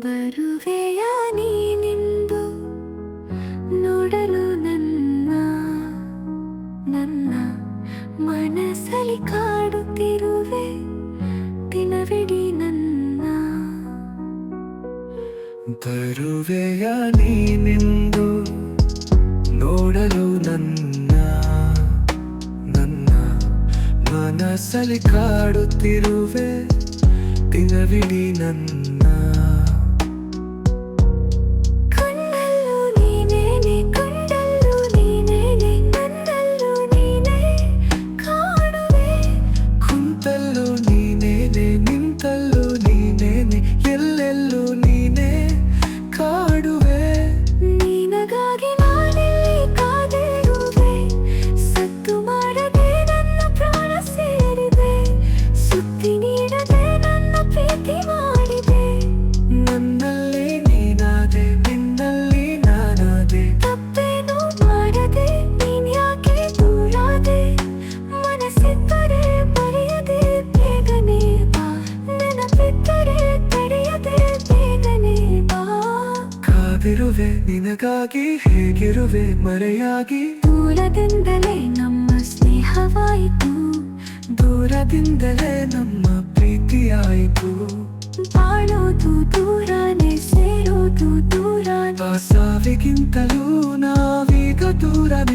ಬರುವೆಯ ನೀನೆಂದು ನೋಡಲು ನನ್ನ ಮನಸ್ಸಲ್ಲಿ ಕಾಡುತ್ತಿರುವೆ ದಿನವಿಡೀ ನನ್ನ. ಬರುವೆಯ ನೀನೆಂದು ನೋಡಲು ನನ್ನ ಮನಸ್ಸಲ್ಲಿ ಕಾಡುತ್ತಿರುವೆ ದಿನವಿಡೀ ನನ್ನ. ಕಣ್ಣಲ್ಲೂ ನೀನೇನೆ, ಕಂಡಲ್ಲೂ ನೀನೇನೆ, ನನ್ನಲ್ಲೂ ನೀನೇ ಕಾಡುವೆ. ಕುಂತಲ್ಲೂ ನೀನೇನೆ, ನಿಂತಲ್ಲೂ ನೀನೇನೆ, ಎಲ್ಲೆಲ್ಲೂ ನೀನೇ ಕಾಡುವೆ. ನಿನಗಾಗಿ ನಾನೆಲ್ಲಿ ಕಾದಿರುವೆ, ಸತ್ತು ಮಾಡದೆ ನನ್ನ ಪ್ರಾಣ ಸೇರಿದೆ, ಸುತ್ತಿ ನೀಡದೆ ನನ್ನ ಪ್ರೀತಿ ಮಾಡಿದೆ. ನನ್ನಲ್ಲಿ ನೀನಾದೆ, ನಿನ್ನಲ್ಲಿ ನಾನಾದೆ, ತಪ್ಪೇನು ಮಾಡದೆ ನೀನ್ಯಾಕೆ ದೂರಾದೆ. ಮನಸ್ಸಿದ್ದರೆ ಬರೆಯದೆ ಬೇಗನೆ ಬಾ, ನೆನಪಿದ್ದರೆ ತಡೆಯದೆ ಬೇಗನೆ ಬಾ. ಕಾದಿರುವೆ ನಿನಗಾಗಿ, ಹೇಗಿರುವೆ ಮರೆಯಾಗಿ. ದೂರದಿಂದಲೇ ನಮ್ಮ ಸ್ನೇಹವಾಯಿತು, ದೂರದಿಂದಲೇ ನಮ್ಮ ಪ್ರೀತಿಯಾಯಿತು. ಬಾಳೋದು ದೂರನೇ, ಸೇರೋದು ದೂರ. ಆ ಸಾವಿಗಿಂತಲೂ ನಾವೀಗ ದೂರನೇ.